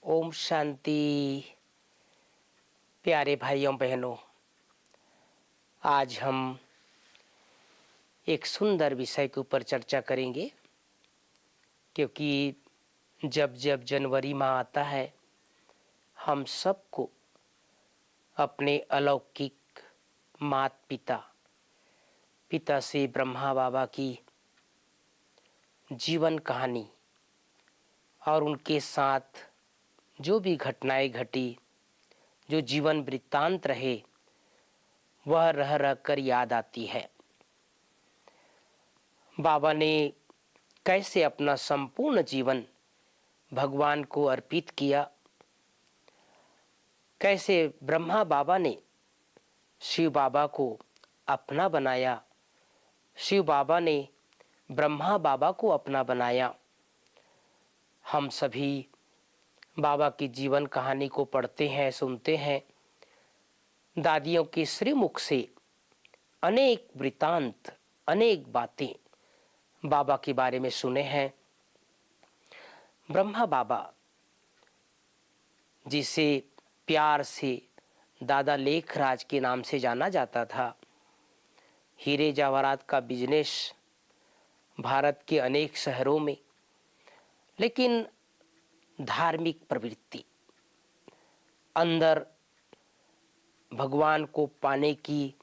ओम शांति। प्यारे भाइयों बहनों, आज हम एक सुंदर विषय के ऊपर चर्चा करेंगे, क्योंकि जब जब जनवरी माह आता है हम सबको अपने अलौकिक माता पिता से ब्रह्मा बाबा की जीवन कहानी और उनके साथ जो भी घटनाएं घटी, जो जीवन वृत्तांत रहे, वह रह रह कर याद आती है। बाबा ने कैसे अपना संपूर्ण जीवन भगवान को अर्पित किया, कैसे ब्रह्मा बाबा ने शिव बाबा को अपना बनाया, शिव बाबा ने ब्रह्मा बाबा को अपना बनाया। हम सभी बाबा की जीवन कहानी को पढ़ते हैं, सुनते हैं। दादियों के श्रीमुख से अनेक वृत्तांत, अनेक बातें बाबा के बारे में सुने हैं। ब्रह्मा बाबा, जिसे प्यार से दादा लेखराज के नाम से जाना जाता था, हीरे जवाहरात का बिजनेस भारत के अनेक शहरों में, लेकिन धार्मिक प्रवृत्ति, अंदर भगवान को पाने की,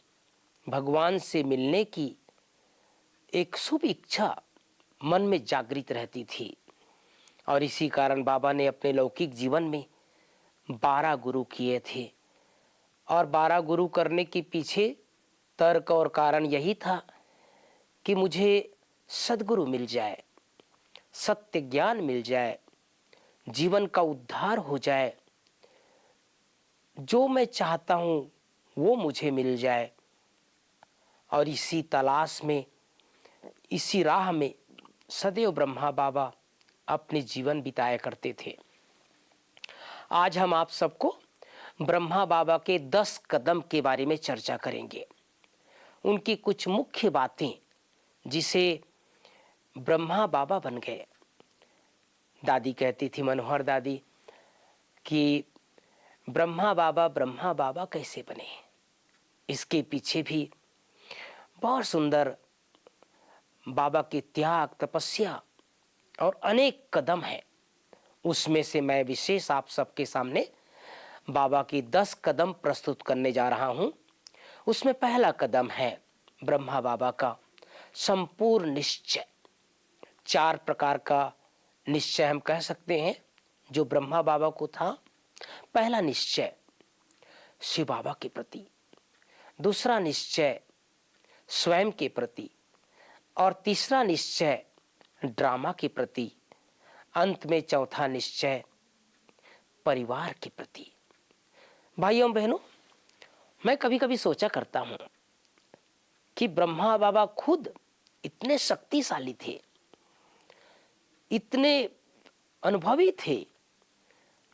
भगवान से मिलने की एक शुभ इच्छा मन में जागृत रहती थी। और इसी कारण बाबा ने अपने लौकिक जीवन में 12 गुरु किए थे। और 12 गुरु करने के पीछे तर्क और कारण यही था कि मुझे सद्गुरु मिल जाए, सत्य ज्ञान मिल जाए, जीवन का उद्धार हो जाए, जो मैं चाहता हूं वो मुझे मिल जाए। और इसी तलाश में, इसी राह में सदैव ब्रह्मा बाबा अपने जीवन बिताया करते थे। आज हम आप सबको ब्रह्मा बाबा के 10 कदम के बारे में चर्चा करेंगे। उनकी कुछ मुख्य बातें जिसे ब्रह्मा बाबा बन गए। दादी कहती थी, मनोहर दादी, कि ब्रह्मा बाबा कैसे बने। इसके पीछे भी बहुत सुंदर बाबा के त्याग, तपस्या और अनेक कदम हैं। उसमें से मैं विशेष आप सबके सामने बाबा की 10 कदम प्रस्तुत करने जा रहा हूं। उसमें पहला कदम है ब्रह्मा बाबा का संपूर्ण निश्चय। 4 प्रकार का निश्चय हम कह सकते हैं जो ब्रह्मा बाबा को था। पहला निश्चय शिव बाबा के प्रति, दूसरा निश्चय स्वयं के प्रति, और तीसरा निश्चय ड्रामा के प्रति, अंत में चौथा निश्चय परिवार के प्रति। भाइयों बहनों, मैं कभी कभी सोचा करता हूं कि ब्रह्मा बाबा खुद इतने शक्तिशाली थे, इतने अनुभवी थे,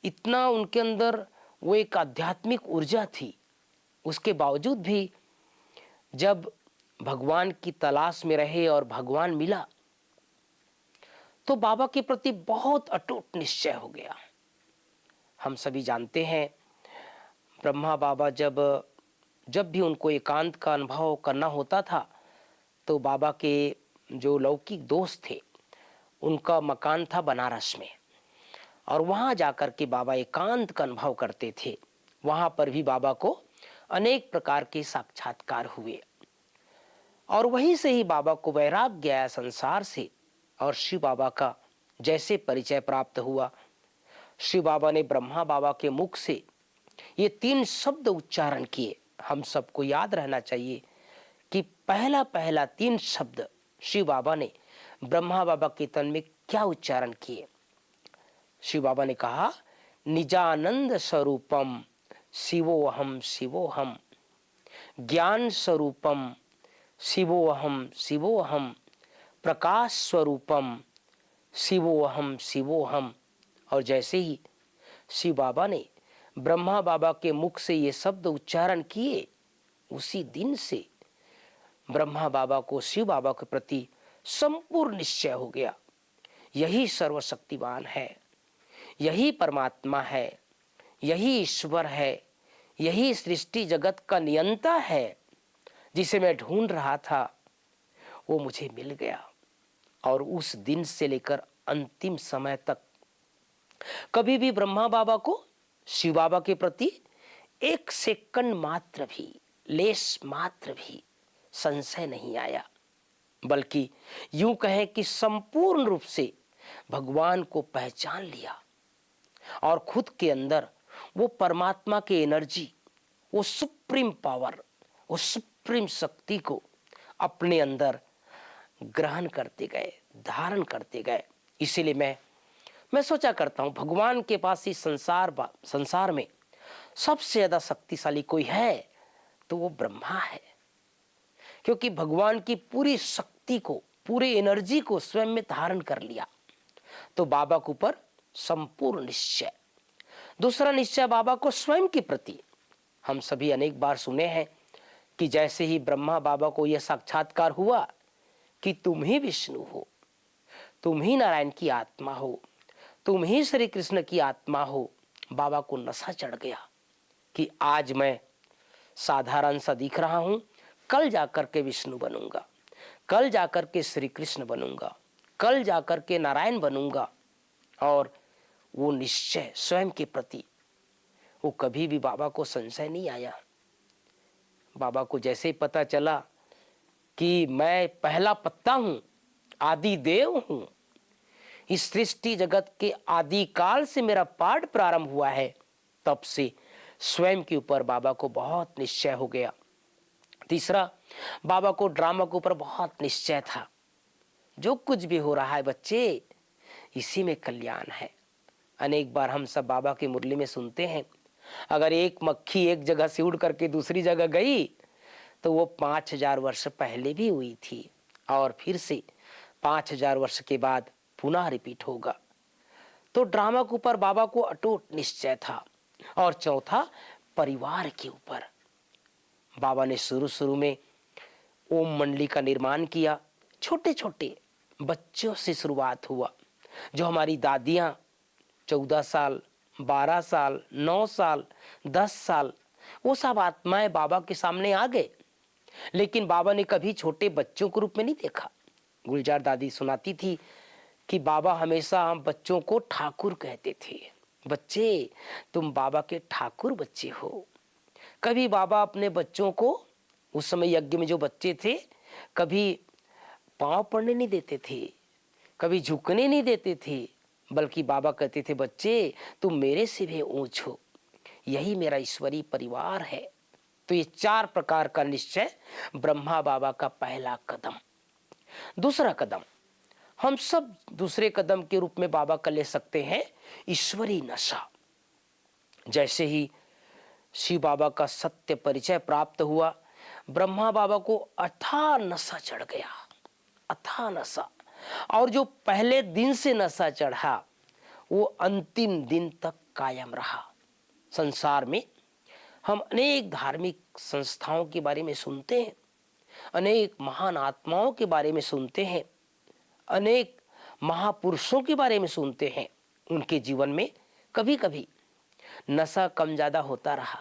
इतना उनके अंदर वो एक आध्यात्मिक ऊर्जा थी। उसके बावजूद भी जब भगवान की तलाश में रहे और भगवान मिला, तो बाबा के प्रति बहुत अटूट निश्चय हो गया। हम सभी जानते हैं, ब्रह्मा बाबा जब भी उनको एकांत का अनुभव करना होता था, तो बाबा के जो लौकिक दोस्त थे, उनका मकान था बनारस में, और वहां जाकर के बाबा एकांत का अनुभव करते थे। वहां पर भी बाबा को अनेक प्रकार के साक्षात्कार हुए, और वहीं से ही बाबा को वैराग्य आया संसार से, और शिव बाबा का जैसे परिचय प्राप्त हुआ। शिव बाबा ने ब्रह्मा बाबा के मुख से ये 3 शब्द उच्चारण किए। हम सबको याद रहना चाहिए कि पहला 3 शब्द शिव बाबा ने ब्रह्मा बाबा के तन में क्या उच्चारण किए। शिव बाबा ने कहा, निजानंद स्वरूपम शिवोहम शिवोहम, ज्ञान स्वरूपम शिवोहम शिवोहम, प्रकाश स्वरूपम शिवोहम शिवोहम। और जैसे ही शिव बाबा ने ब्रह्मा बाबा के मुख से ये शब्द उच्चारण किए, उसी दिन से ब्रह्मा बाबा को शिव बाबा के प्रति संपूर्ण निश्चय हो गया। यही सर्वशक्तिवान है, यही परमात्मा है, यही ईश्वर है, यही सृष्टि जगत का नियंता है, जिसे मैं ढूंढ रहा था वो मुझे मिल गया। और उस दिन से लेकर अंतिम समय तक कभी भी ब्रह्मा बाबा को शिव बाबा के प्रति एक सेकंड मात्र भी, लेश मात्र भी संशय नहीं आया, बल्कि यूं कहें कि संपूर्ण रूप से भगवान को पहचान लिया और खुद के अंदर वो परमात्मा की एनर्जी, वो सुप्रीम पावर, वो सुप्रीम शक्ति को अपने अंदर ग्रहण करते गए, धारण करते गए। इसीलिए मैं सोचा करता हूं, भगवान के पास इस संसार में सबसे ज्यादा शक्तिशाली कोई है तो वो ब्रह्मा है, क्योंकि भगवान की पूरी शक्ति को, पूरी एनर्जी को स्वयं में धारण कर लिया। तो बाबा के ऊपर संपूर्ण निश्चय। दूसरा निश्चय बाबा को स्वयं के प्रति। हम सभी अनेक बार सुने हैं कि जैसे ही ब्रह्मा बाबा को यह साक्षात्कार हुआ कि तुम ही विष्णु हो, तुम ही नारायण की आत्मा हो, तुम ही श्री कृष्ण की आत्मा हो, बाबा को नशा चढ़ गया कि आज मैं साधारण सा दिख रहा हूं, कल जाकर के विष्णु बनूंगा, कल जाकर के श्री कृष्ण बनूंगा, कल जाकर के नारायण बनूंगा। और वो निश्चय स्वयं के प्रति, वो कभी भी बाबा को संशय नहीं आया। बाबा को जैसे ही पता चला कि मैं पहला पत्ता हूं, आदि देव हूं, इस सृष्टि जगत के आदि काल से मेरा पाठ प्रारंभ हुआ है, तब से स्वयं के ऊपर बाबा को बहुत निश्चय हो गया। तीसरा, बाबा को ड्रामा के ऊपर बहुत निश्चय था। जो कुछ भी हो रहा है बच्चे, इसी में कल्याण है। अनेक बार हम सब बाबा की मुरली में सुनते हैं, अगर एक मक्खी एक जगह से उड़ करके दूसरी जगह गई तो वो 5000 वर्ष पहले भी हुई थी और फिर से 5000 वर्ष के बाद पुनः रिपीट होगा। तो ड्रामा के ऊपर बाबा को अटूट निश्चय था। और चौथा, परिवार के ऊपर बाबा ने शुरू में ओम मंडली का निर्माण किया। छोटे छोटे बच्चों से शुरुआत हुआ। जो हमारी दादियां 14 साल, 12 साल, 9 साल, 10 साल, वो सब आत्माएं बाबा के सामने आ गए, लेकिन बाबा ने कभी छोटे बच्चों के रूप में नहीं देखा। गुलजार दादी सुनाती थी कि बाबा हमेशा हम बच्चों को ठाकुर कहते थे। बच्चे, तुम बाबा के ठाकुर बच्चे हो। कभी बाबा अपने बच्चों को, उस समय यज्ञ में जो बच्चे थे, कभी पांव पड़ने नहीं देते थे, कभी झुकने नहीं देते थे, बल्कि बाबा कहते थे, बच्चे तुम मेरे से भी ऊंच हो, यही मेरा ईश्वरीय परिवार है। तो ये 4 प्रकार का निश्चय ब्रह्मा बाबा का पहला कदम। दूसरा कदम, हम सब दूसरे कदम के रूप में बाबा का ले सकते हैं ईश्वरीय नशा। जैसे ही शिव बाबा का सत्य परिचय प्राप्त हुआ, ब्रह्मा बाबा को अथाह नशा चढ़ गया, अथाह नशा। और जो पहले दिन से नशा चढ़ा वो अंतिम दिन तक कायम रहा। संसार में हम अनेक धार्मिक संस्थाओं के बारे में सुनते हैं, अनेक महान आत्माओं के बारे में सुनते हैं, अनेक महापुरुषों के बारे में सुनते हैं। उनके जीवन में कभी कभी नशा कम ज्यादा होता रहा,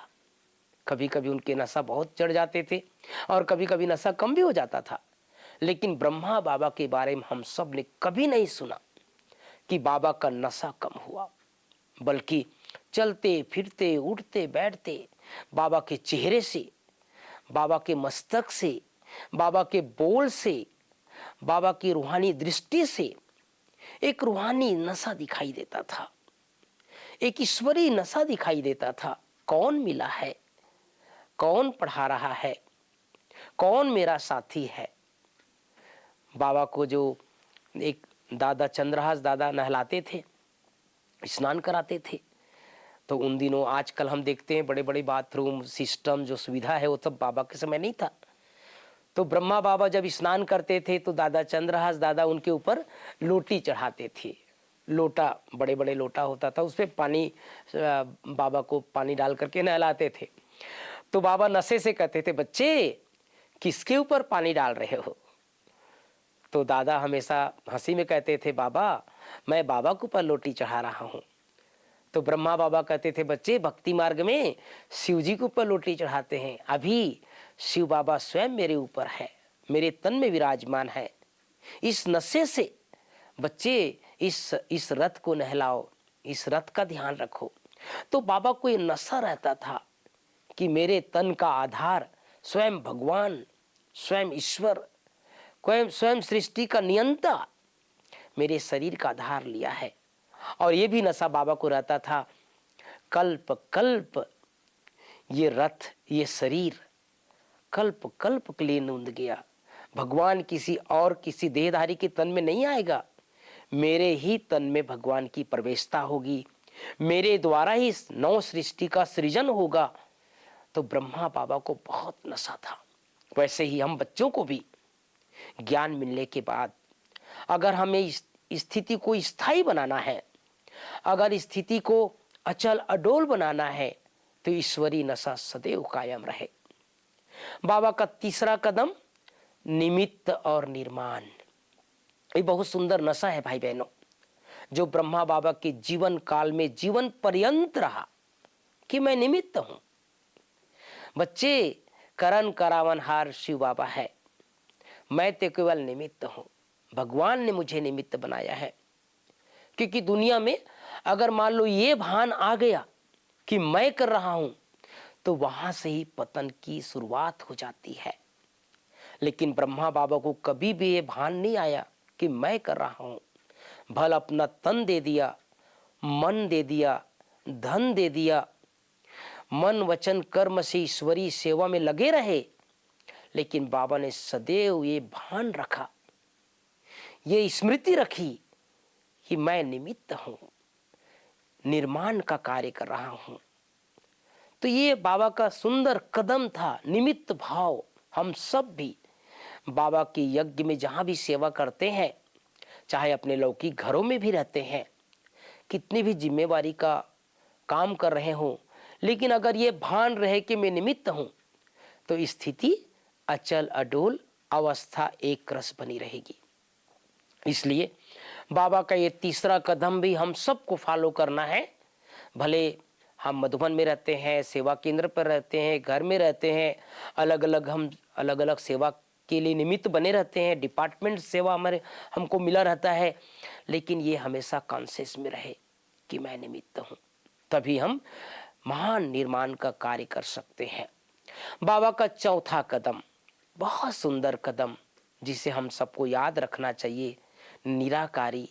कभी कभी उनके नशा बहुत चढ़ जाते थे और कभी कभी नशा कम भी हो जाता था। लेकिन ब्रह्मा बाबा के बारे में हम सब ने कभी नहीं सुना कि बाबा का नशा कम हुआ, बल्कि चलते फिरते उठते बैठते बाबा के चेहरे से, बाबा के मस्तक से, बाबा के बोल से, बाबा की रूहानी दृष्टि से एक रूहानी नशा दिखाई देता था, एक ईश्वरीय नशा दिखाई देता था। कौन मिला है, कौन पढ़ा रहा है, कौन मेरा साथी है। बाबा को जो एक दादा चंद्रहास दादा नहलाते थे, स्नान कराते थे, तो उन दिनों, आजकल हम देखते हैं बड़े बड़े बाथरूम सिस्टम, जो सुविधा है वो सब बाबा के समय नहीं था। तो ब्रह्मा बाबा जब स्नान करते थे तो दादा चंद्रहास दादा उनके ऊपर लोटी चढ़ाते थे। लोटा, बड़े बड़े लोटा होता था, उसपे पानी, बाबा को पानी डाल करके नहलाते थे। तो बाबा नशे से कहते थे, बच्चे किसके ऊपर पानी डाल रहे हो। तो दादा हमेशा हंसी में कहते थे, बाबा मैं बाबा के ऊपर लोटी चढ़ा रहा हूँ। तो ब्रह्मा बाबा कहते थे बच्चे भक्ति मार्ग में शिव जी के ऊपर लोटी चढ़ाते हैं, अभी शिव बाबा स्वयं मेरे ऊपर है, मेरे तन में विराजमान है। इस नशे से बच्चे इस रथ को नहलाओ, इस रथ का ध्यान रखो। तो बाबा को ये नशा रहता था कि मेरे तन का आधार स्वयं भगवान, स्वयं ईश्वर, स्वयं सृष्टि का नियंता मेरे शरीर का आधार लिया है। और ये भी नशा बाबा को रहता था, कल्प कल्प ये रथ, ये शरीर कल्प कल्प के लिए नूंद गया। भगवान किसी और किसी देहधारी के तन में नहीं आएगा, मेरे ही तन में भगवान की प्रवेशता होगी, मेरे द्वारा ही नव सृष्टि का सृजन होगा। तो ब्रह्मा बाबा को बहुत नशा था। वैसे ही हम बच्चों को भी ज्ञान मिलने के बाद अगर हमें इस स्थिति को स्थायी बनाना है, अगर स्थिति को अचल अडोल बनाना है, तो ईश्वरी नशा सदैव कायम रहे। बाबा का तीसरा कदम निमित्त और निर्माण, ये बहुत सुंदर नशा है भाई बहनों, जो ब्रह्मा बाबा के जीवन काल में जीवन पर्यंत रहा कि मैं निमित्त हूं। बच्चे, करण करावनहार शिव बाबा है, मैं तो केवल निमित्त हूं। भगवान ने मुझे निमित्त बनाया है, क्योंकि दुनिया में अगर मान लो ये भान आ गया कि मैं कर रहा हूं, तो वहां से ही पतन की शुरुआत हो जाती है। लेकिन ब्रह्मा बाबा को कभी भी ये भान नहीं आया कि मैं कर रहा हूं। भल अपना तन दे दिया, मन दे दिया, धन दे दिया, मन वचन कर्म से ईश्वरी सेवा में लगे रहे, लेकिन बाबा ने सदैव ये भान रखा, ये स्मृति रखी कि मैं निमित्त हूं, निर्माण का कार्य कर रहा हूं। तो ये बाबा का सुंदर कदम था, निमित्त भाव। हम सब भी बाबा के यज्ञ में जहां भी सेवा करते हैं, चाहे अपने लौकिक घरों में भी रहते हैं, कितनी भी जिम्मेवारी का काम कर रहे हों, लेकिन अगर ये भान रहे कि मैं निमित्त हूं, तो स्थिति अचल अडोल अवस्था एक रस बनी रहेगी। इसलिए बाबा का ये तीसरा कदम भी हम सबको फॉलो करना है। भले हम मधुबन में रहते हैं, सेवा केंद्र पर रहते हैं, घर में रहते हैं, हम अलग अलग सेवा के लिए निमित्त बने रहते हैं, डिपार्टमेंट सेवा हमको मिला रहता है, लेकिन ये हमेशा कॉन्शियस में रहे कि मैं निमित्त हूँ, तभी हम महान निर्माण का कार्य कर सकते हैं। बाबा का चौथा कदम बहुत सुंदर कदम, जिसे हम सबको याद रखना चाहिए, निराकारी,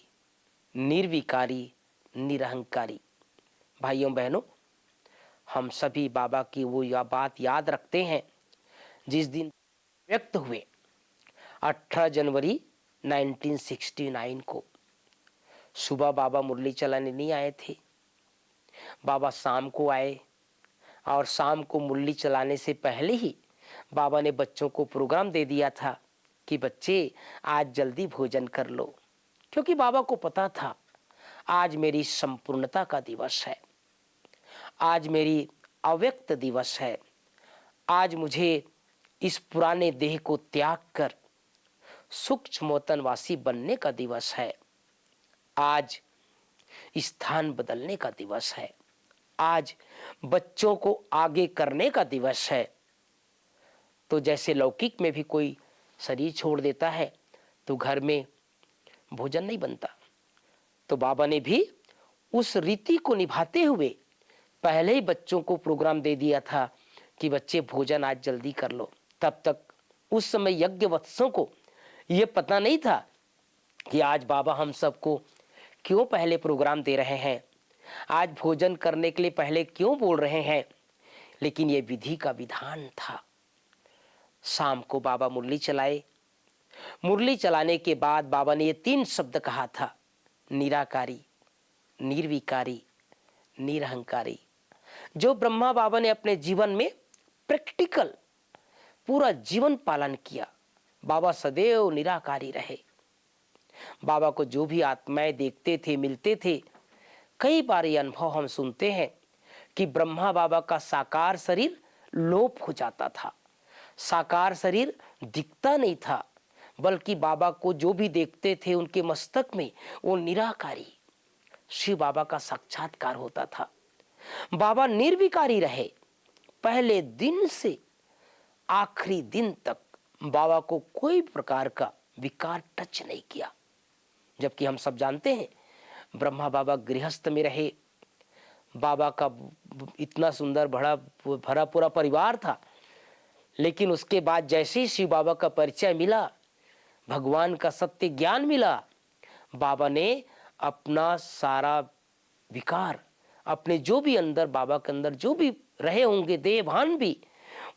निर्विकारी, निरहंकारी। भाइयों बहनों, हम सभी बाबा की वो बात याद रखते हैं जिस दिन व्यक्त हुए 18 जनवरी 1969 को। सुबह बाबा मुरली चलाने नहीं आए थे, बाबा शाम को आए, और शाम को मुरली चलाने से पहले ही बाबा ने बच्चों को प्रोग्राम दे दिया था कि बच्चे आज जल्दी भोजन कर लो, क्योंकि बाबा को पता था आज मेरी संपूर्णता का दिवस है, आज मेरी अव्यक्त दिवस है, आज मुझे इस पुराने देह को त्याग कर सूक्ष्मोतनवासी बनने का दिवस है, आज स्थान बदलने का दिवस है, आज बच्चों को आगे करने का दिवस है। तो जैसे लौकिक में भी कोई शरीर छोड़ देता है तो घर में भोजन नहीं बनता, तो बाबा ने भी उस रीति को निभाते हुए पहले ही बच्चों को प्रोग्राम दे दिया था कि बच्चे भोजन आज जल्दी कर लो। तब तक उस समय यज्ञवत्सों को यह पता नहीं था कि आज बाबा हम सबको क्यों पहले प्रोग्राम दे रहे हैं, आज भोजन करने के लिए पहले क्यों बोल रहे हैं, लेकिन यह विधि का विधान था। शाम को बाबा मुरली चलाए, मुरली चलाने के बाद बाबा ने ये 3 शब्द कहा था, निराकारी, निर्विकारी, निरहंकारी, जो ब्रह्मा बाबा ने अपने जीवन में प्रैक्टिकल पूरा जीवन पालन किया। बाबा सदैव निराकारी रहे। बाबा को जो भी आत्माएं देखते थे, मिलते थे, कई बार ये अनुभव हम सुनते हैं कि ब्रह्मा बाबा का साकार शरीर लोप हो जाता था, साकार शरीर दिखता नहीं था, बल्कि बाबा को जो भी देखते थे उनके मस्तक में वो निराकारी शिव बाबा का साक्षात्कार होता था। बाबा निर्विकारी रहे, पहले दिन से आखिरी दिन तक बाबा को कोई प्रकार का विकार टच नहीं किया। जबकि हम सब जानते हैं ब्रह्मा बाबा गृहस्थ में रहे, बाबा का इतना सुंदर भरा पूरा परिवार था, लेकिन उसके बाद जैसे ही शिव बाबा का परिचय मिला, भगवान का सत्य ज्ञान मिला, बाबा ने अपना सारा विकार, अपने जो भी अंदर बाबा के अंदर जो भी रहे होंगे देहभान भी,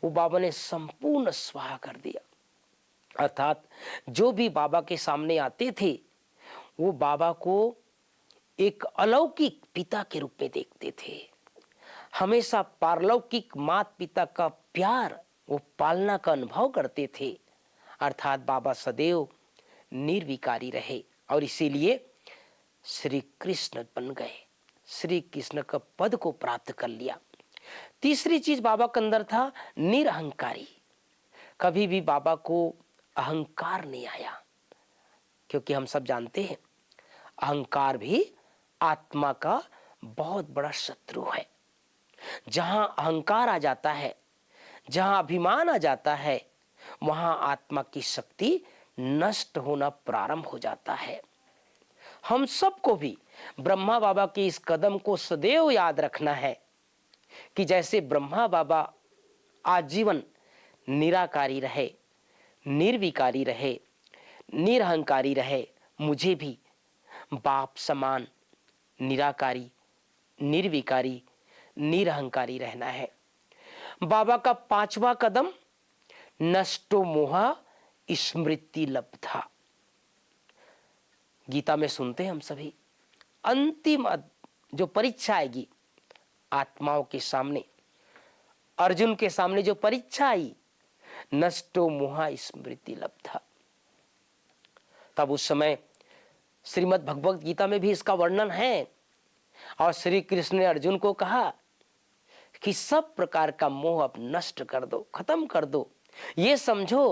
वो बाबा ने संपूर्ण स्वाहा कर दिया। अर्थात जो भी बाबा के सामने आते थे वो बाबा को एक अलौकिक पिता के रूप में देखते थे। हमेशा पारलौकिक माता पिता का प्यार, वो पालना का अनुभव करते थे। अर्थात बाबा सदैव निर्विकारी रहे और इसीलिए श्री कृष्ण बन गए, श्री कृष्ण का पद को प्राप्त कर लिया। तीसरी चीज बाबा के अंदर था निरहंकारी। कभी भी बाबा को अहंकार नहीं आया, क्योंकि हम सब जानते हैं अहंकार भी आत्मा का बहुत बड़ा शत्रु है। जहां अहंकार आ जाता है, जहां अभिमान आ जाता है, वहां आत्मा की शक्ति नष्ट होना प्रारंभ हो जाता है। हम सबको भी ब्रह्मा बाबा के इस कदम को सदैव याद रखना है कि जैसे ब्रह्मा बाबा आजीवन निराकारी रहे, निर्विकारी रहे, निरहंकारी रहे, मुझे भी बाप समान निराकारी, निर्विकारी, निरहंकारी रहना है। बाबा का पांचवा कदम नष्टो मोहा स्मृति लब्धा। गीता में सुनते हैं हम सभी, अंतिम जो परीक्षा आएगी आत्माओं के सामने, अर्जुन के सामने जो परीक्षा आई, नष्टो मोहा स्मृति लब्धा, तब उस समय श्रीमद् भगवत गीता में भी इसका वर्णन है। और श्री कृष्ण ने अर्जुन को कहा कि सब प्रकार का मोह अब नष्ट कर दो, खत्म कर दो। ये समझो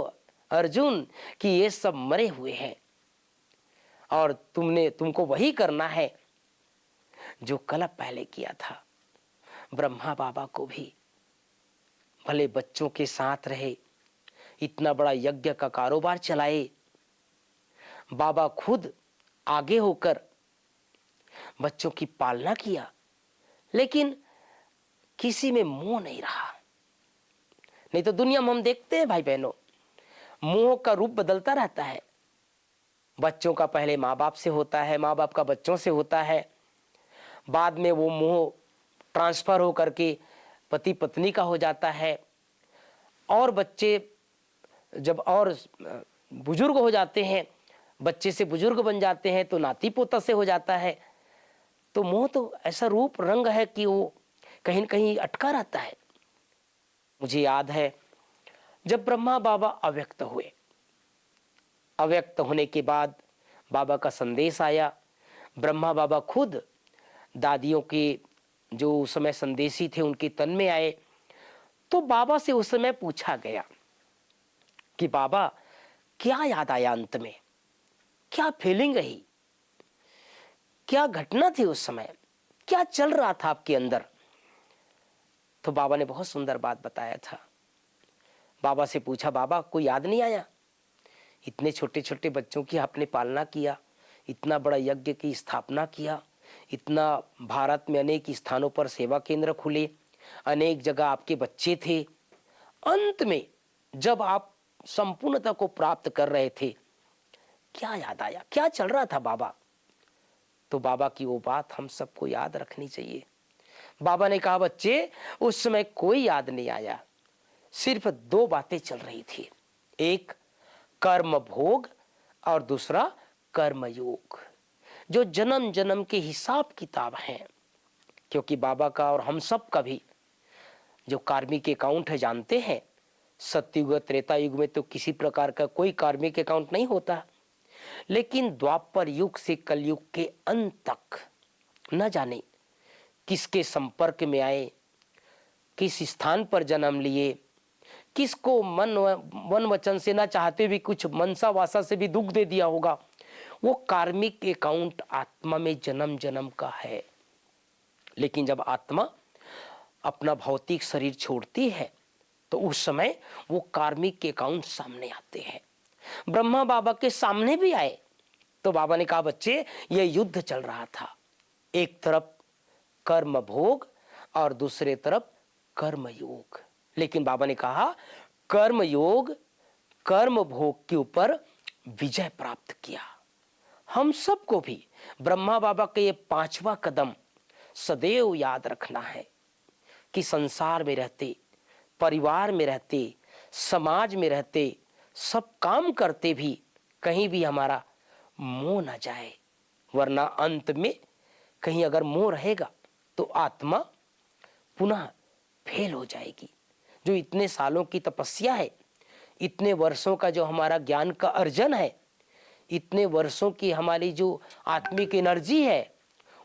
अर्जुन कि ये सब मरे हुए हैं और तुमको वही करना है जो कल्प पहले किया था। ब्रह्मा बाबा को भी भले बच्चों के साथ रहे, इतना बड़ा यज्ञ का कारोबार चलाए, बाबा खुद आगे होकर बच्चों की पालना किया, लेकिन किसी में मोह नहीं रहा। नहीं तो दुनिया में हम देखते हैं भाई बहनों, मोह का रूप बदलता रहता है। बच्चों का पहले माँ बाप से होता है, माँ बाप का बच्चों से होता है, बाद में वो मोह ट्रांसफर हो करके पति पत्नी का हो जाता है, और बच्चे जब और बुजुर्ग हो जाते हैं, बच्चे से बुजुर्ग बन जाते हैं, तो नाती पोता से हो जाता है। तो मोह तो ऐसा रूप रंग है कि वो कहीं न कहीं अटका रहता है। मुझे याद है जब ब्रह्मा बाबा अव्यक्त हुए, अव्यक्त होने के बाद बाबा का संदेश आया। ब्रह्मा बाबा खुद दादियों के जो उस समय संदेशी थे उनके तन में आए। तो बाबा से उस समय पूछा गया कि बाबा क्या याद आया, अंत में क्या फीलिंग रही, क्या घटना थी उस समय, क्या चल रहा था आपके अंदर। तो बाबा ने बहुत सुंदर बात बताया था। बाबा से पूछा, बाबा कोई याद नहीं आया? इतने छोटे छोटे बच्चों की आपने पालना किया, इतना बड़ा यज्ञ की स्थापना किया, इतना भारत में अनेक स्थानों पर सेवा केंद्र खुले, अनेक जगह आपके बच्चे थे। अंत में जब आप संपूर्णता को प्राप्त कर रहे थे, क्या याद आया, क्या चल रहा था बाबा? तो बाबा की वो बात हम सबको याद रखनी चाहिए। बाबा ने कहा, बच्चे उस समय कोई याद नहीं आया, सिर्फ दो बातें चल रही थी, एक कर्म भोग और दूसरा कर्म योग, जो जन्म जन्म के हिसाब किताब हैं। क्योंकि बाबा का और हम सब का भी जो कार्मिक अकाउंट है जानते हैं, सतयुग त्रेता युग में तो किसी प्रकार का कोई कार्मिक अकाउंट नहीं होता, लेकिन द्वापर युग से कलयुग के अंत तक न जाने किसके संपर्क में आए, किस स्थान पर जन्म लिए, किसको मन वचन से ना चाहते भी कुछ मनसा वासा से भी दुख दे दिया होगा, वो कार्मिक अकाउंट आत्मा में जन्म जन्म का है। लेकिन जब आत्मा अपना भौतिक शरीर छोड़ती है तो उस समय वो कार्मिक के अकाउंट सामने आते हैं। ब्रह्मा बाबा के सामने भी आए तो बाबा ने कहा, बच्चे ये युद्ध चल रहा था, एक तरफ कर्म भोग और दूसरे तरफ कर्म योग। लेकिन बाबा ने कहा कर्म योग कर्म भोग के ऊपर विजय प्राप्त किया। हम सबको भी ब्रह्मा बाबा का ये 5वां कदम सदैव याद रखना है कि संसार में रहते, परिवार में रहते, समाज में रहते, सब काम करते भी कहीं भी हमारा मोह ना जाए, वरना अंत में कहीं अगर मोह रहेगा तो आत्मा पुनः फेल हो जाएगी। जो इतने सालों की तपस्या है, इतने वर्षों का जो हमारा ज्ञान का अर्जन है, इतने वर्षों की हमारी जो आत्मिक एनर्जी है,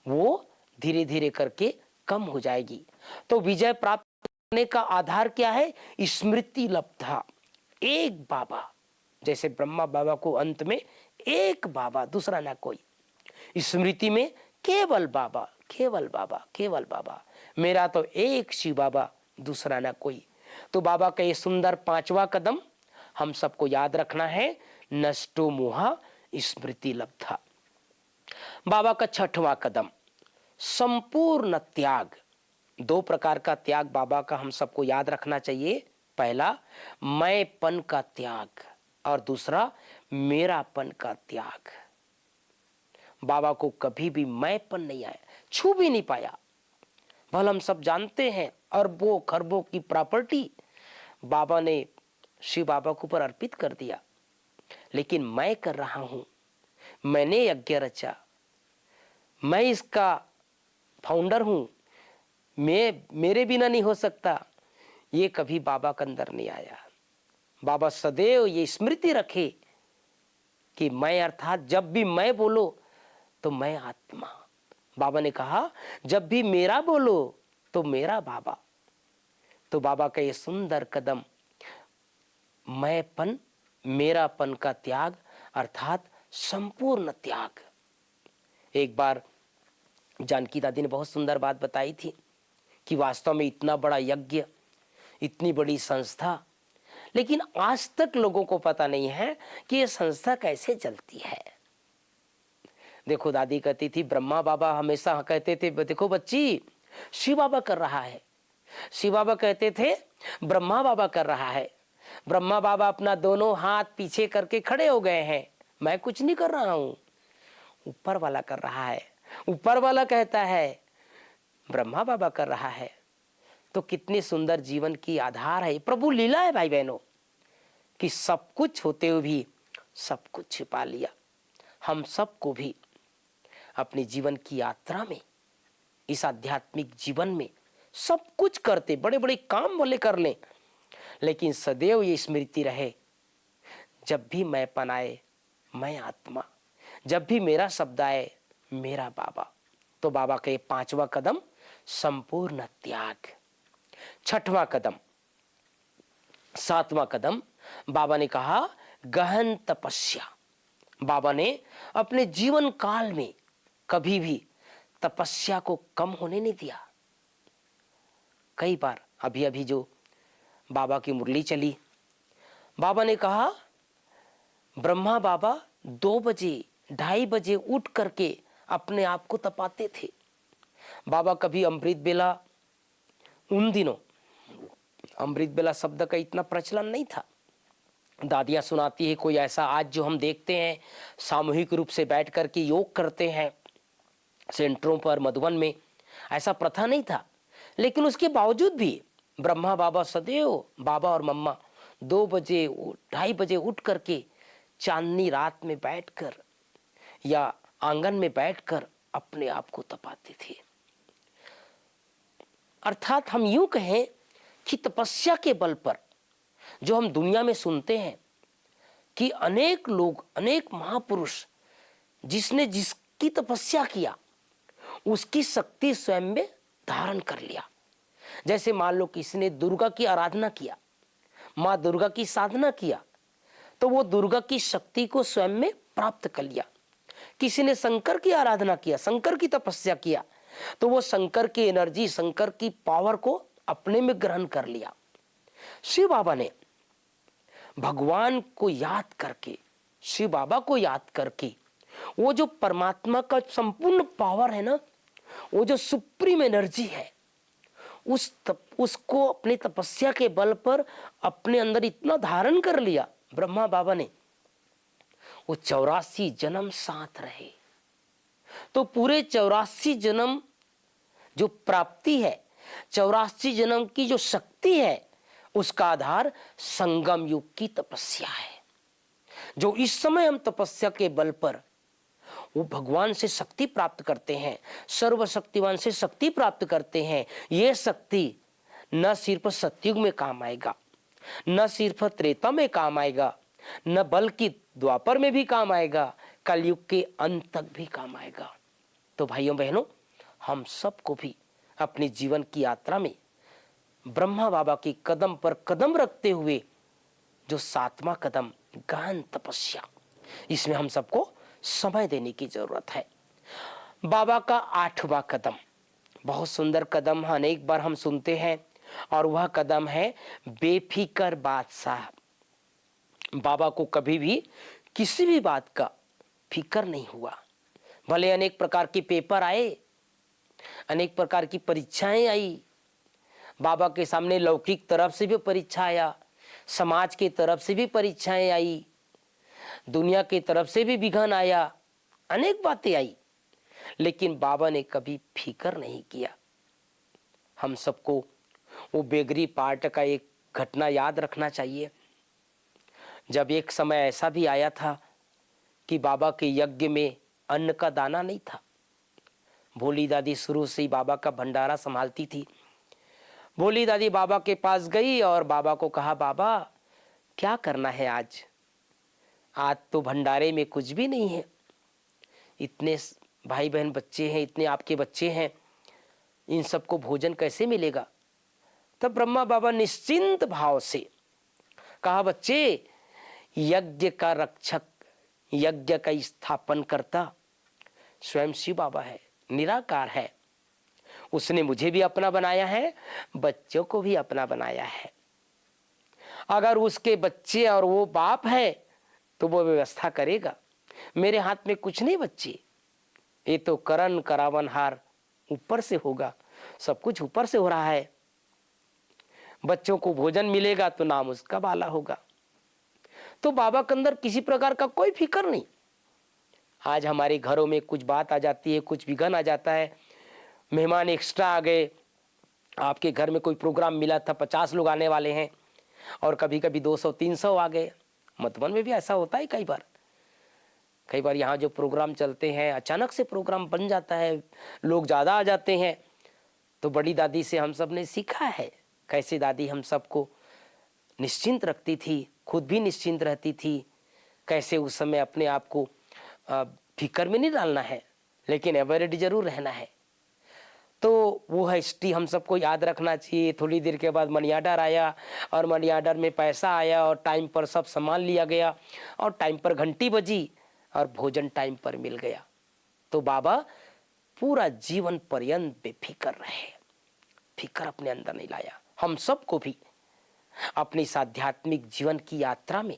वो धीरे धीरे करके कम हो जाएगी। तो विजय प्राप्त करने का आधार क्या है? स्मृति लब्धा, एक बाबा। जैसे ब्रह्मा बाबा को अंत में एक बाबा, दूसरा ना कोई। स्मृति में केवल बाबा, केवल बाबा, केवल बाबा, मेरा तो एक शिव बाबा, दूसरा ना कोई। तो बाबा का ये सुंदर 5वां कदम हम सबको याद रखना है, नष्टो मोहा स्मृति लब्धा। बाबा का 6वां कदम संपूर्ण त्याग। 2 प्रकार का त्याग बाबा का हम सबको याद रखना चाहिए। पहला मैंपन का त्याग और दूसरा मेरापन का त्याग। बाबा को कभी भी मैंपन नहीं आया, छू भी नहीं पाया। भले हम सब जानते हैं अरबों खरबों की प्रॉपर्टी बाबा ने शिव बाबा के ऊपर अर्पित कर दिया, लेकिन मैं कर रहा हूं, मैंने यज्ञ रचा, मैं इसका फाउंडर हूं, मेरे बिना नहीं हो सकता, ये कभी बाबा के अंदर नहीं आया। बाबा सदैव ये स्मृति रखे कि मैं, अर्थात जब भी मैं बोलो तो मैं आत्मा। बाबा ने कहा जब भी मेरा बोलो तो मेरा बाबा। तो बाबा का ये सुंदर कदम मैंपन मेरापन का त्याग, अर्थात संपूर्ण त्याग। एक बार जानकी दादी ने बहुत सुंदर बात बताई थी कि वास्तव में इतना बड़ा यज्ञ, इतनी बड़ी संस्था, लेकिन आज तक लोगों को पता नहीं है कि ये संस्था कैसे चलती है। देखो दादी कहती थी, ब्रह्मा बाबा हमेशा कहते थे, देखो बच्ची शिव बाबा कर रहा है। शिव बाबा कहते थे ब्रह्मा बाबा कर रहा है। ब्रह्मा बाबा अपना दोनों हाथ पीछे करके खड़े हो गए हैं, मैं कुछ नहीं कर रहा हूं, ऊपर वाला कर रहा है। ऊपर वाला कहता है ब्रह्मा बाबा कर रहा है। तो कितनी सुंदर जीवन की आधार है, प्रभु लीला है भाई बहनों, कि सब कुछ होते हुए भी सब कुछ छिपा लिया। हम सबको भी अपने जीवन की यात्रा में, इस आध्यात्मिक जीवन में सब कुछ करते, बड़े बड़े काम वाले कर लें, लेकिन सदैव ये स्मृति रहे, जब भी मैंपन आए मैं आत्मा, जब भी मेरा शब्द आए मेरा बाबा। तो बाबा का ये 5वां कदम संपूर्ण त्याग। 6वां कदम, 7वां कदम बाबा ने कहा गहन तपस्या। बाबा ने अपने जीवन काल में कभी भी तपस्या को कम होने नहीं दिया। कई बार अभी अभी जो बाबा की मुरली चली, बाबा ने कहा ब्रह्मा बाबा 2 बजे 2:30 बजे उठ करके अपने आप को तपाते थे। बाबा कभी अमृत बेला, उन दिनों अमृत बेला शब्द का इतना प्रचलन नहीं था। दादियां सुनाती है कोई ऐसा, आज जो हम देखते हैं सामूहिक रूप से बैठ करके योग करते हैं सेंटरों पर, मधुबन में ऐसा प्रथा नहीं था। लेकिन उसके बावजूद भी ब्रह्मा बाबा सदैव, बाबा और मम्मा 2 बजे 2:30 बजे उठ करके चांदनी रात में बैठकर या आंगन में बैठकर अपने आप को तपाते थे। अर्थात हम यूं कहें कि तपस्या के बल पर जो हम दुनिया में सुनते हैं कि अनेक लोग, अनेक महापुरुष, जिसने जिसकी तपस्या किया उसकी शक्ति स्वयं में धारण कर लिया। जैसे मान लो किसी ने दुर्गा की आराधना किया, माँ दुर्गा की साधना किया, तो वो दुर्गा की शक्ति को स्वयं में प्राप्त कर लिया। किसी ने शंकर की आराधना किया, शंकर की तपस्या किया, तो वो शंकर की एनर्जी, शंकर की पावर को अपने में ग्रहण कर लिया। शिव बाबा ने भगवान को याद करके, शिव बाबा को याद करके, वो जो परमात्मा का संपूर्ण पावर है ना, वो जो सुप्रीम एनर्जी है, उसको अपनी तपस्या के बल पर अपने अंदर इतना धारण कर लिया ब्रह्मा बाबा ने, वो 84 जन्म साथ रहे। तो पूरे 84 जन्म जो प्राप्ति है, 84 जन्म की जो शक्ति है, उसका आधार संगम युग की तपस्या है। जो इस समय हम तपस्या के बल पर वो भगवान से शक्ति प्राप्त करते हैं, सर्वशक्तिवान से शक्ति प्राप्त करते हैं, ये शक्ति न सिर्फ सतयुग में काम आएगा, न सिर्फ त्रेता में काम आएगा, न बल्कि द्वापर में भी काम आएगा, कलयुग के अंत तक भी काम आएगा। तो भाइयों बहनों, हम सबको भी अपने जीवन की यात्रा में ब्रह्मा बाबा की कदम पर कदम रखते हुए जो 7वां कदम गहन तपस्या, इसमें हम सबको समय देने की जरूरत है। बाबा का 8वां कदम बहुत सुंदर कदम अनेक बार हम सुनते हैं, और वह कदम है बेफिकर बादशाह। बाबा को कभी भी किसी भी बात का फिकर नहीं हुआ। भले अनेक प्रकार के पेपर आए, अनेक प्रकार की परीक्षाएं आई, बाबा के सामने लौकिक तरफ से भी परीक्षा आया, समाज की तरफ से भी परीक्षाएं आई, दुनिया की तरफ से भी विघन आया, अनेक बातें आई, लेकिन बाबा ने कभी फिकर नहीं किया। हम सबको वो बेगरी पार्ट का एक घटना याद रखना चाहिए। जब एक समय ऐसा भी आया था कि बाबा के यज्ञ में अन्न का दाना नहीं था। भोली दादी शुरू से ही बाबा का भंडारा संभालती थी। भोली दादी बाबा के पास गई और बाबा को कहा, बाबा क्या करना है आज तो भंडारे में कुछ भी नहीं है, इतने भाई बहन बच्चे हैं, इतने आपके बच्चे हैं, इन सबको भोजन कैसे मिलेगा। तब ब्रह्मा बाबा निश्चिंत भाव से कहा, बच्चे यज्ञ का रक्षक, यज्ञ का स्थापन करता स्वयं शिव बाबा है, निराकार है, उसने मुझे भी अपना बनाया है, बच्चों को भी अपना बनाया है। अगर उसके बच्चे और वो बाप है तो वो व्यवस्था करेगा, मेरे हाथ में कुछ नहीं बच्चे, ये तो करन करावनहार ऊपर से होगा, सब कुछ ऊपर से हो रहा है, बच्चों को भोजन मिलेगा तो नाम उसका बाला होगा। तो बाबा के अंदर किसी प्रकार का कोई फिक्र नहीं। आज हमारे घरों में कुछ बात आ जाती है, कुछ विघन आ जाता है, मेहमान एक्स्ट्रा आ गए, आपके घर में कोई प्रोग्राम मिला था, 50 लोग आने वाले हैं और कभी कभी 200-300 आ गए। मधुबन में भी ऐसा होता है कई बार यहाँ जो प्रोग्राम चलते हैं अचानक से प्रोग्राम बन जाता है, लोग ज़्यादा आ जाते हैं। तो बड़ी दादी से हम सब ने सीखा है कैसे दादी हम सबको निश्चिंत रखती थी, खुद भी निश्चिंत रहती थी, कैसे उस समय अपने आप को फिक्र में नहीं डालना है, लेकिन एवरेडी जरूर रहना है। तो वो हिस्ट्री हम सबको याद रखना चाहिए। थोड़ी देर के बाद मनी ऑर्डर आया और मनी ऑर्डर में पैसा आया और टाइम पर सब सामान लिया गया और टाइम पर घंटी बजी और भोजन टाइम पर मिल गया। तो बाबा पूरा जीवन पर्यंत बेफिक्र रहे, फिक्र अपने अंदर नहीं लाया। हम सबको भी अपनी इस आध्यात्मिक जीवन की यात्रा में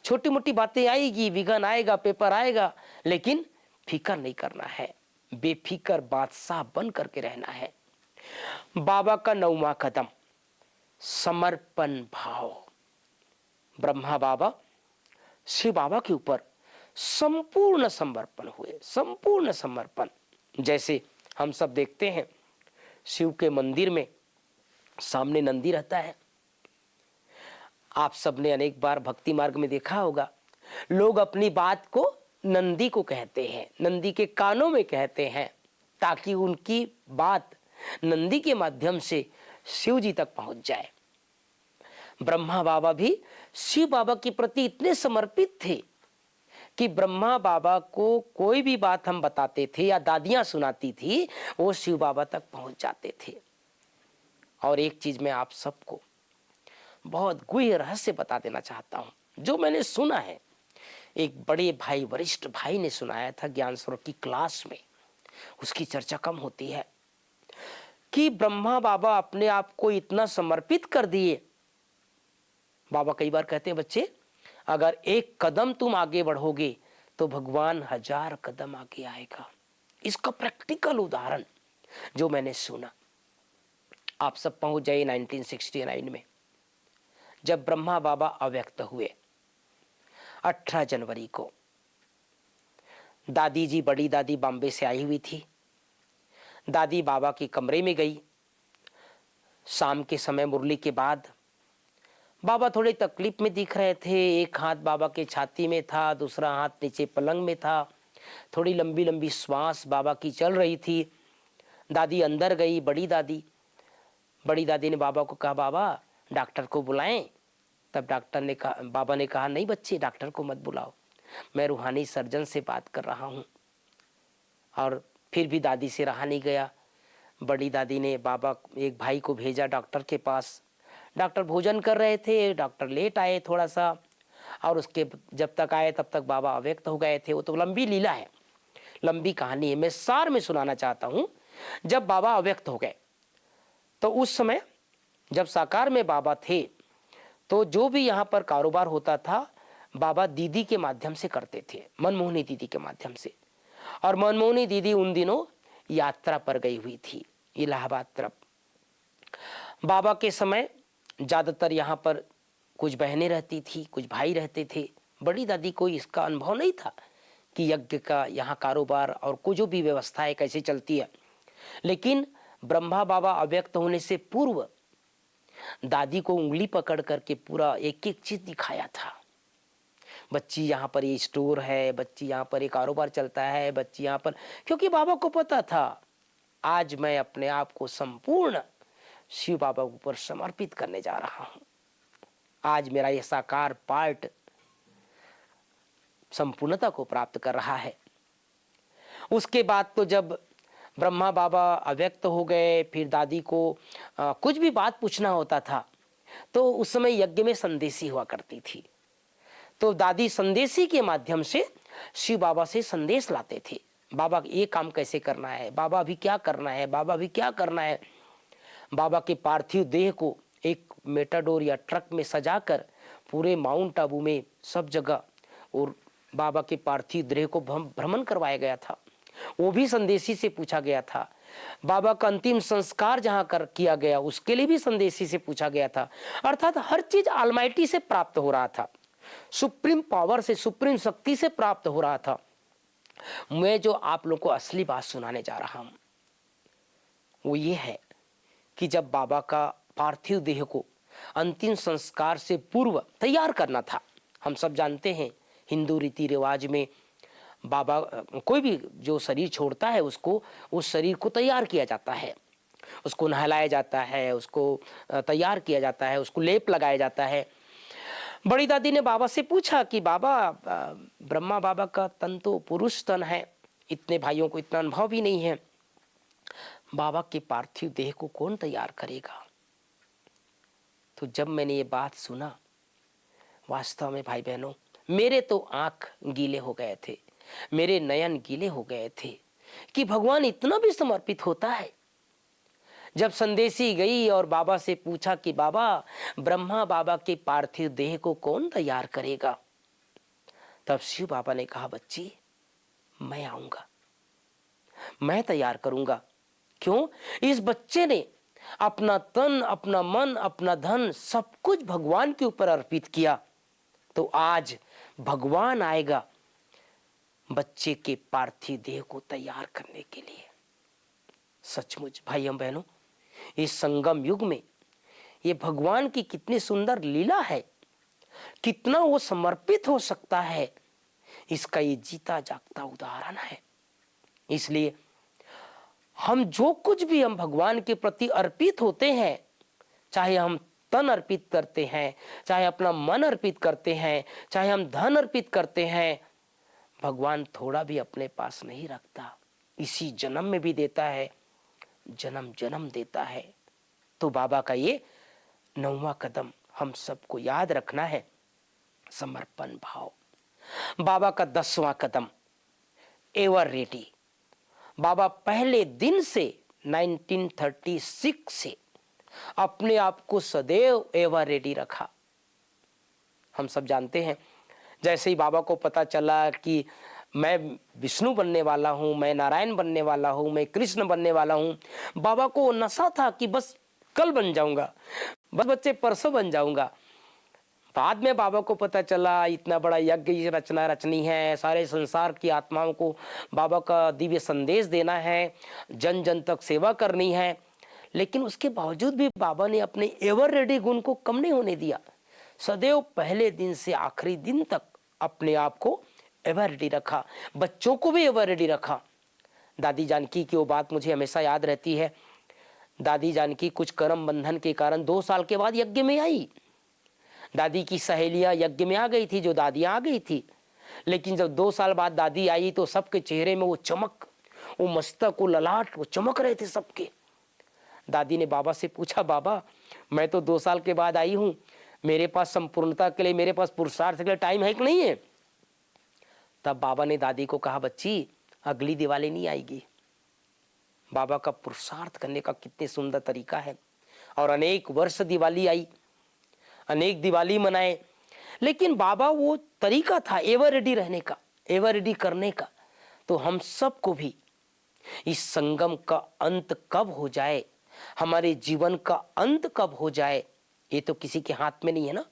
छोटी मोटी बातें आएगी, विघन आएगा, पेपर आएगा, लेकिन फिक्र नहीं करना है, बेफिक्र बादशाह बन करके रहना है। बाबा का 9वां कदम समर्पण भाव। ब्रह्मा बाबा शिव बाबा के ऊपर संपूर्ण समर्पण हुए, संपूर्ण समर्पण। जैसे हम सब देखते हैं शिव के मंदिर में सामने नंदी रहता है। आप सबने अनेक बार भक्ति मार्ग में देखा होगा, लोग अपनी बात को नंदी को कहते हैं, नंदी के कानों में कहते हैं, ताकि उनकी बात नंदी के माध्यम से शिव जी तक पहुंच जाए। ब्रह्मा बाबा भी शिव बाबा के प्रति इतने समर्पित थे कि ब्रह्मा बाबा को कोई भी बात हम बताते थे या दादियां सुनाती थी, वो शिव बाबा तक पहुंच जाते थे। और एक चीज मैं आप सबको बहुत गूढ़ रहस्य बता देना चाहता हूं, जो मैंने सुना है एक बड़े भाई, वरिष्ठ भाई ने सुनाया था ज्ञान सरोवर की क्लास में, उसकी चर्चा कम होती है कि ब्रह्मा बाबा अपने आप को इतना समर्पित कर दिए। बाबा कई बार कहते हैं, बच्चे अगर एक कदम तुम आगे बढ़ोगे तो भगवान 1000 कदम आगे आएगा। इसका प्रैक्टिकल उदाहरण जो मैंने सुना। आप सब पहुंच जाए 1969 में, जब ब्रह्मा बाबा अव्यक्त हुए 18 जनवरी को। दादी जी, बड़ी दादी बॉम्बे से आई हुई थी। दादी बाबा के कमरे में गई। शाम के समय मुरली के बाद बाबा थोड़े तकलीफ में दिख रहे थे। एक हाथ बाबा के छाती में था, दूसरा हाथ नीचे पलंग में था। थोड़ी लंबी लंबी श्वास बाबा की चल रही थी। दादी अंदर गई, बड़ी दादी ने बाबा को कहा, बाबा डॉक्टर को बुलाएं। तब डॉक्टर ने कहा, बाबा ने कहा, नहीं बच्चे, डॉक्टर को मत बुलाओ, मैं रूहानी सर्जन से बात कर रहा हूँ। और फिर भी दादी से रहा नहीं गया। बड़ी दादी ने बाबा एक भाई को भेजा डॉक्टर के पास। डॉक्टर भोजन कर रहे थे, डॉक्टर लेट आए थोड़ा सा, और उसके जब तक आए तब तक बाबा अव्यक्त हो गए थे। वो तो लंबी लीला है, लंबी कहानी है, मैं सार में सुनाना चाहता हूँ। जब बाबा अव्यक्त हो गए तो उस समय जब साकार में बाबा थे तो जो भी यहाँ पर कारोबार होता था बाबा दीदी के माध्यम से करते थे, मनमोहनी दीदी के माध्यम से। और मनमोहनी दीदी उन दिनों यात्रा पर गई हुई थी इलाहाबाद तरफ। बाबा के समय ज्यादातर यहाँ पर कुछ बहनें रहती थी, कुछ भाई रहते थे। बड़ी दादी को इसका अनुभव नहीं था कि यज्ञ का यहाँ कारोबार और कुछ जो भी व्यवस्था है कैसे चलती है। लेकिन ब्रह्मा बाबा अव्यक्त होने से पूर्व दादी को उंगली पकड़ करके पूरा एक एक चीज दिखाया था। बच्ची यहाँ पर ये स्टोर है, बच्ची यहाँ पर ये कारोबार चलता है, बच्ची यहाँ पर, क्योंकि बाबा को पता था आज मैं अपने आप को संपूर्ण शिव बाबा के ऊपर समर्पित करने जा रहा हूं। आज मेरा ये साकार पार्ट संपूर्णता को प्राप्त कर रहा है। उसके बाद तो जब ब्रह्मा बाबा अव्यक्त हो गए, फिर दादी को कुछ भी बात पूछना होता था तो उस समय यज्ञ में संदेशी हुआ करती थी। तो दादी संदेशी के माध्यम से शिव बाबा से संदेश लाते थे। बाबा ये काम कैसे करना है, बाबा अभी क्या करना है, बाबा अभी क्या करना है। बाबा के पार्थिव देह को एक मेटाडोर या ट्रक में सजाकर पूरे माउंट आबू में सब जगह और बाबा के पार्थिव देह को भ्रमण करवाया गया था। वो भी संदेशी से पूछा गया था। बाबा का अंतिम संस्कार जहां कर किया गया उसके लिए भी संदेशी से पूछा गया था। अर्थात हर चीज ऑलमाइटी से प्राप्त हो रहा था, सुप्रीम पावर से, सुप्रीम शक्ति से प्राप्त हो रहा था। मैं जो आप लोगों को असली बात सुनाने जा रहा हूं वो ये है कि जब बाबा का पार्थिव देह को अंतिम संस्कार से पूर्व तैयार करना था, हम सब जानते हैं हिंदू रीति रिवाज में बाबा कोई भी जो शरीर छोड़ता है उसको, उस शरीर को तैयार किया जाता है, उसको नहलाया जाता है, उसको तैयार किया जाता है, उसको लेप लगाया जाता है। बड़ी दादी ने बाबा से पूछा कि बाबा ब्रह्मा बाबा का तन तो पुरुष तन है, इतने भाइयों को इतना अनुभव भी नहीं है, बाबा के पार्थिव देह को कौन तैयार करेगा। तो जब मैंने ये बात सुना, वास्तव में भाई बहनों मेरे तो आंख गीले हो गए थे, मेरे नयन गीले हो गए थे कि भगवान इतना भी समर्पित होता है। जब संदेशी गई और बाबा से पूछा कि बाबा ब्रह्मा बाबा के पार्थिव देह को कौन तैयार करेगा, तब शिव बाबा ने कहा, बच्ची मैं आऊंगा, मैं तैयार करूंगा। क्यों? इस बच्चे ने अपना तन, अपना मन, अपना धन सब कुछ भगवान के ऊपर अर्पित किया, तो आज भगवान आएगा बच्चे के पार्थिव देह को तैयार करने के लिए। सचमुच भाइयों बहनों, इस संगम युग में ये भगवान की कितनी सुंदर लीला है, कितना वो समर्पित हो सकता है, इसका ये जीता जागता उदाहरण है। इसलिए हम जो कुछ भी हम भगवान के प्रति अर्पित होते हैं, चाहे हम तन अर्पित करते हैं, चाहे अपना मन अर्पित करते हैं, चाहे हम धन अर्पित करते हैं, भगवान थोड़ा भी अपने पास नहीं रखता, इसी जन्म में भी देता है, जन्म जन्म देता है। तो बाबा का ये 9वां कदम हम सबको याद रखना है, समर्पण भाव। बाबा का 10वां कदम, एवर रेडी। बाबा पहले दिन से 1936 से अपने आप को सदैव एवर रेडी रखा। हम सब जानते हैं, जैसे ही बाबा को पता चला कि मैं विष्णु बनने वाला हूं, मैं नारायण बनने वाला हूं, मैं कृष्ण बनने वाला हूं, बाबा को वो नशा था कि बस कल बन जाऊंगा, बस बच्चे परसों बन जाऊंगा। बाद में बाबा को पता चला इतना बड़ा यज्ञ रचना रचनी है, सारे संसार की आत्माओं को बाबा का दिव्य संदेश देना है, जन जन तक सेवा करनी है। लेकिन उसके बावजूद भी बाबा ने अपने एवर रेडी गुण को कम नहीं होने दिया। सदैव पहले दिन से आखिरी दिन तक अपने आप को एवर रेडी रखा, बच्चों को भी एवर रेडी रखा। दादी जानकी की वो बात मुझे हमेशा याद रहती है। दादी जानकी कुछ कर्म बंधन के कारण 2 साल के बाद यज्ञ में आई। दादी की सहेलियां यज्ञ में आ गई थी, जो दादियां आ गई थी, लेकिन जब 2 साल बाद दादी आई तो सबके चेहरे में वो चमक, वो मस्तक, वो ललाट, वो चमक रहे थे सबके। दादी ने बाबा से पूछा, बाबा मैं तो 2 साल के बाद आई हूं, मेरे पास संपूर्णता के लिए, मेरे पास पुरुषार्थ के लिए टाइम है कि नहीं है? तब बाबा ने दादी को कहा, बच्ची अगली दिवाली नहीं आएगी। बाबा का पुरुषार्थ करने का कितने सुंदर तरीका है। और अनेक वर्ष दिवाली आई, अनेक दिवाली मनाए, लेकिन बाबा वो तरीका था एवर रेडी रहने का, एवर रेडी करने का। तो हम सबको भी इस संगम का अंत कब हो जाए, हमारे जीवन का अंत कब हो जाए, ये तो किसी के हाथ में नहीं है ना।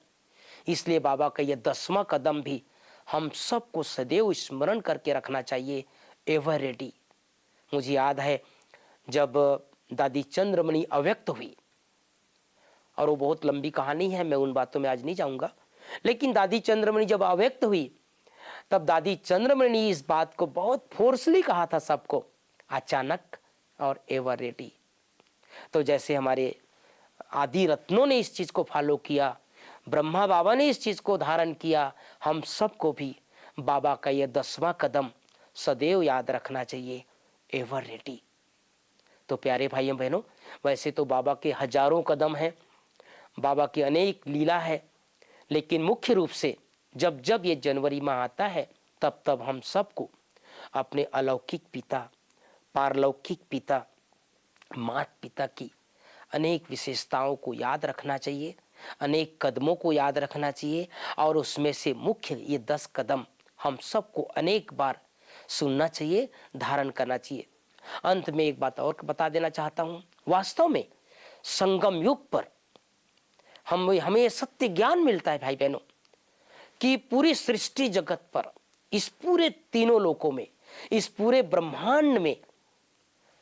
इसलिए बाबा का यह 10वां कदम भी हम सबको सदैव स्मरण करके रखना चाहिए, एवर रेडी। मुझे याद है जब दादी चंद्रमणि अव्यक्त हुई, और वो बहुत लंबी कहानी है, मैं उन बातों में आज नहीं जाऊंगा, लेकिन दादी चंद्रमणि जब अव्यक्त हुई तब दादी चंद्रमणि ने इस बात को बहुत फोर्सली कहा था सबको, अचानक और एवर रेडी। तो जैसे हमारे आदि रत्नों ने इस चीज को फॉलो किया, ब्रह्मा बाबा ने इस चीज को धारण किया, हम सबको भी बाबा का यह 10वां कदम सदैव याद रखना चाहिए, एवर रेडी। तो प्यारे भाइयों बहनों, वैसे तो बाबा के हजारों कदम हैं, बाबा की अनेक लीला है, लेकिन मुख्य रूप से जब जब ये जनवरी माह आता है तब तब हम सबको अपने अलौकिक पिता, पारलौकिक पिता, माता पिता की अनेक विशेषताओं को याद रखना चाहिए, अनेक कदमों को याद रखना चाहिए, और उसमें से मुख्य ये 10 कदम हम सबको अनेक बार सुनना चाहिए, धारण करना चाहिए। अंत में एक बात और बता देना चाहता हूं, वास्तव में संगम युग पर हमें सत्य ज्ञान मिलता है भाई बहनों, कि पूरी सृष्टि जगत पर, इस पूरे तीनों लोकों में, इस पूरे ब्रह्मांड में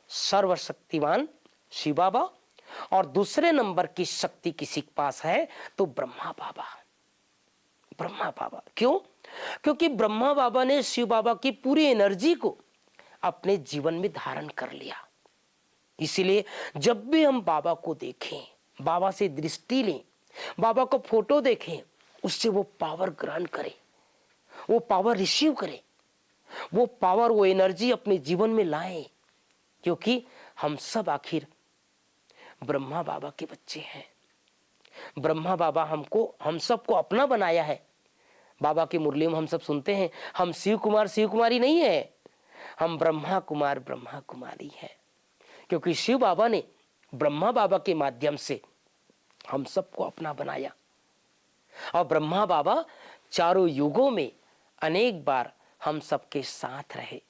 सर्वशक्तिवान शिव बाबा, और दूसरे नंबर की शक्ति किसी के पास है तो ब्रह्मा बाबा। ब्रह्मा बाबा क्यों? क्योंकि ब्रह्मा बाबा ने शिव बाबा की पूरी एनर्जी को अपने जीवन में धारण कर लिया। इसीलिए जब भी हम बाबा को देखें, बाबा से दृष्टि लें, बाबा को फोटो देखें, उससे वो पावर ग्रहण करें, वो पावर रिसीव करें, वो पावर, वो एनर्जी अपने जीवन में लाएं, क्योंकि हम सब आखिर ब्रह्मा बाबा के बच्चे हैं। ब्रह्मा बाबा हम सबको अपना बनाया है। बाबा की मुरली में हम सब सुनते हैं, हम शिव कुमार शिव कुमारी नहीं है, हम ब्रह्मा कुमार ब्रह्मा कुमारी हैं, क्योंकि शिव बाबा ने ब्रह्मा बाबा के माध्यम से हम सबको अपना बनाया। और ब्रह्मा बाबा चारों युगों में अनेक बार हम सबके साथ रहे।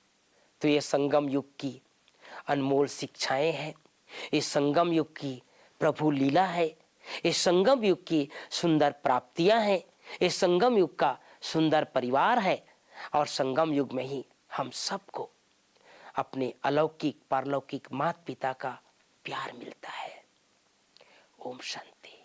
तो ये संगम युग की अनमोल शिक्षाएं हैं, इस संगम युग की प्रभु लीला है, इस संगम युग की सुंदर प्राप्तियां हैं, इस संगम युग का सुंदर परिवार है, और संगम युग में ही हम सबको अपने अलौकिक पारलौकिक माता पिता का प्यार मिलता है। ओम शांति।